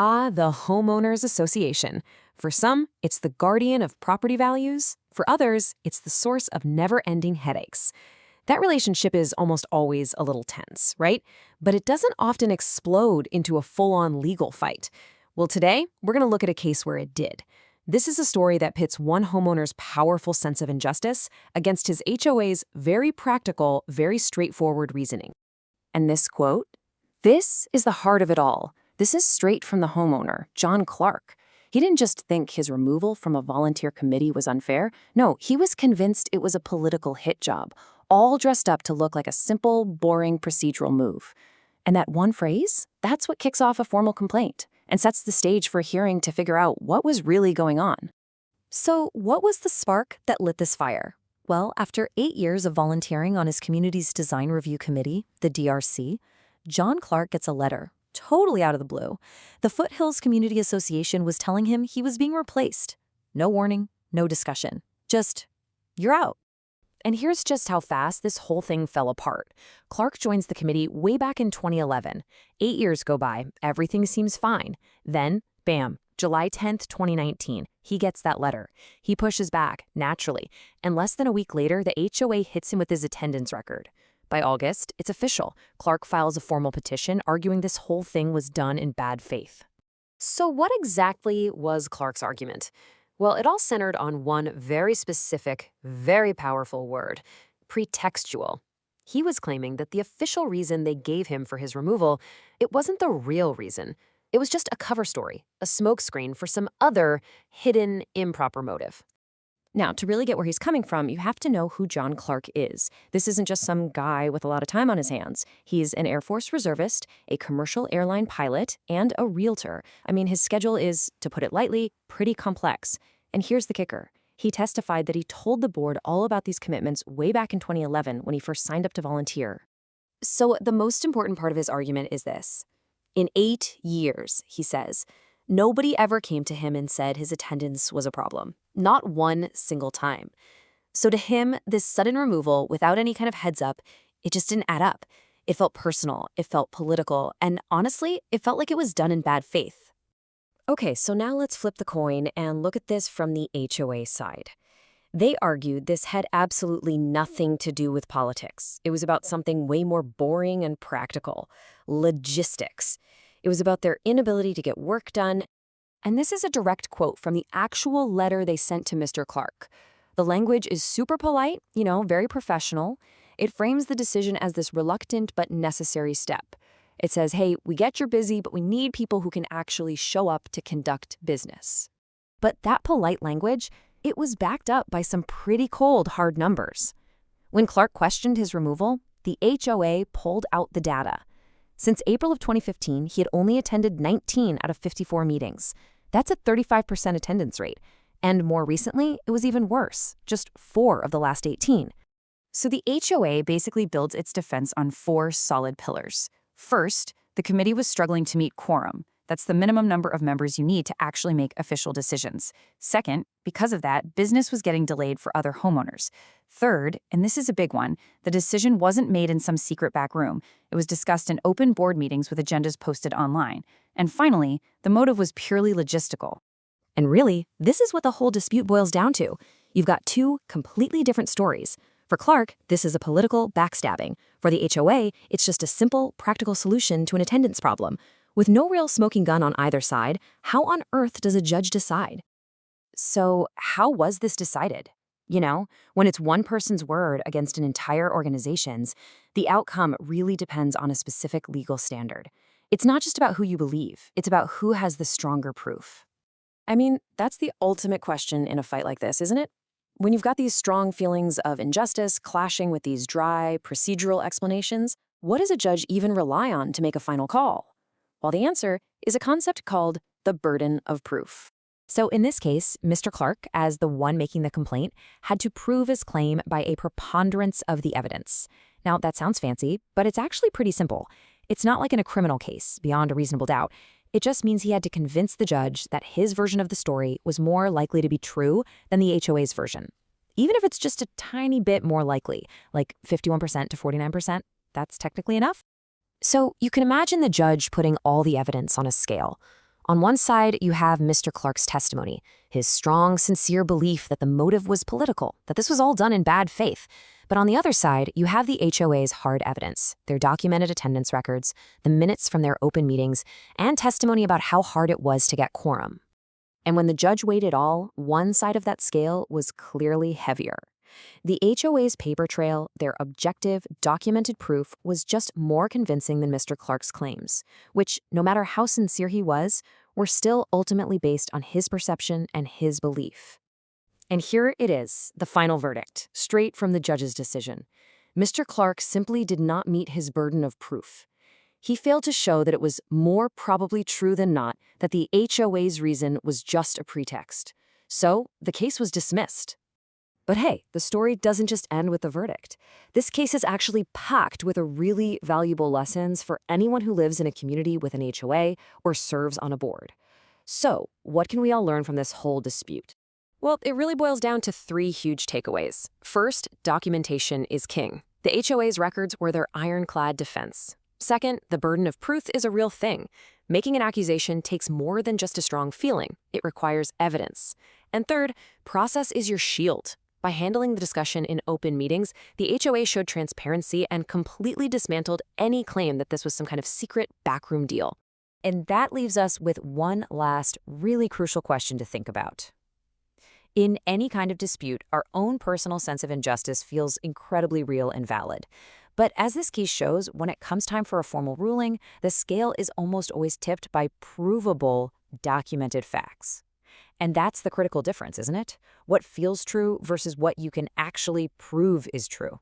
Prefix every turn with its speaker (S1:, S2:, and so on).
S1: Ah, the Homeowners Association. For some, it's the guardian of property values. For others, it's the source of never-ending headaches. That relationship is almost always a little tense, right? But it doesn't often explode into a full-on legal fight. Well, today, we're going to look at a case where it did. This is a story that pits one homeowner's powerful sense of injustice against his HOA's very practical, very straightforward reasoning. And this quote, "This is the heart of it all. This is straight from the homeowner, John Clark. He didn't just think his removal from a volunteer committee was unfair. No, he was convinced it was a political hit job, all dressed up to look like a simple, boring procedural move." And that one phrase, that's what kicks off a formal complaint and sets the stage for a hearing to figure out what was really going on. So what was the spark that lit this fire? Well, after 8 years of volunteering on his community's design review committee, the DRC, John Clark gets a letter, totally out of the blue. The Foothills Community Association was telling him he was being replaced. No warning, no discussion. Just, you're out. And here's just how fast this whole thing fell apart. Clark joins the committee way back in 2011. 8 years go by, everything seems fine. Then, bam, July 10th, 2019, he gets that letter. He pushes back, naturally, and less than a week later, the HOA hits him with his attendance record. By August, it's official. Clark files a formal petition arguing this whole thing was done in bad faith. So what exactly was Clark's argument? Well, it all centered on one very specific, very powerful word, pretextual. He was claiming that the official reason they gave him for his removal, it wasn't the real reason. It was just a cover story, a smokescreen for some other hidden, improper motive. Now, to really get where he's coming from, you have to know who John Clark is. This isn't just some guy with a lot of time on his hands. He's an Air Force Reservist, a commercial airline pilot, and a realtor. I mean, his schedule is, to put it lightly, pretty complex. And here's the kicker. He testified that he told the board all about these commitments way back in 2011 when he first signed up to volunteer. So the most important part of his argument is this. In 8 years, he says, nobody ever came to him and said his attendance was a problem. Not one single time. So to him, this sudden removal, without any kind of heads up, it just didn't add up. It felt personal, it felt political, and honestly, it felt like it was done in bad faith. Okay, so now let's flip the coin and look at this from the HOA side. They argued this had absolutely nothing to do with politics. It was about something way more boring and practical, logistics. It was about their inability to get work done. And this is a direct quote from the actual letter they sent to Mr. Clark. The language is super polite, very professional. It frames the decision as this reluctant but necessary step. It says, hey, we get you're busy, but we need people who can actually show up to conduct business. But that polite language, it was backed up by some pretty cold, hard numbers. When Clark questioned his removal, the HOA pulled out the data. Since April of 2015, he had only attended 19 out of 54 meetings. That's a 35% attendance rate. And more recently, it was even worse, just 4 of the last 18. So the HOA basically builds its defense on 4 solid pillars. First, the committee was struggling to meet quorum. That's the minimum number of members you need to actually make official decisions. Second, because of that, business was getting delayed for other homeowners. Third, and this is a big one, the decision wasn't made in some secret back room. It was discussed in open board meetings with agendas posted online. And finally, the motive was purely logistical. And really, this is what the whole dispute boils down to. You've got 2 completely different stories. For Clark, this is a political backstabbing. For the HOA, it's just a simple, practical solution to an attendance problem. With no real smoking gun on either side, how on earth does a judge decide? So how was this decided? When it's one person's word against an entire organization's, the outcome really depends on a specific legal standard. It's not just about who you believe, it's about who has the stronger proof. I mean, that's the ultimate question in a fight like this, isn't it? When you've got these strong feelings of injustice clashing with these dry, procedural explanations, what does a judge even rely on to make a final call? Well, the answer is a concept called the burden of proof. So in this case, Mr. Clark, as the one making the complaint, had to prove his claim by a preponderance of the evidence. Now, that sounds fancy, but it's actually pretty simple. It's not like in a criminal case, beyond a reasonable doubt. It just means he had to convince the judge that his version of the story was more likely to be true than the HOA's version. Even if it's just a tiny bit more likely, like 51% to 49%, that's technically enough. So you can imagine the judge putting all the evidence on a scale. On one side, you have Mr. Clark's testimony, his strong, sincere belief that the motive was political, that this was all done in bad faith. But on the other side, you have the HOA's hard evidence, their documented attendance records, the minutes from their open meetings, and testimony about how hard it was to get quorum. And when the judge weighed it all, one side of that scale was clearly heavier. The HOA's paper trail, their objective, documented proof, was just more convincing than Mr. Clark's claims, which, no matter how sincere he was, were still ultimately based on his perception and his belief. And here it is, the final verdict, straight from the judge's decision. Mr. Clark simply did not meet his burden of proof. He failed to show that it was more probably true than not that the HOA's reason was just a pretext. So, the case was dismissed. But hey, the story doesn't just end with the verdict. This case is actually packed with really valuable lessons for anyone who lives in a community with an HOA or serves on a board. So, what can we all learn from this whole dispute? Well, it really boils down to 3 huge takeaways. First, documentation is king. The HOA's records were their ironclad defense. Second, the burden of proof is a real thing. Making an accusation takes more than just a strong feeling. It requires evidence. And third, process is your shield. By handling the discussion in open meetings, the HOA showed transparency and completely dismantled any claim that this was some kind of secret backroom deal. And that leaves us with one last really crucial question to think about. In any kind of dispute, our own personal sense of injustice feels incredibly real and valid. But as this case shows, when it comes time for a formal ruling, the scale is almost always tipped by provable, documented facts. And that's the critical difference, isn't it? What feels true versus what you can actually prove is true.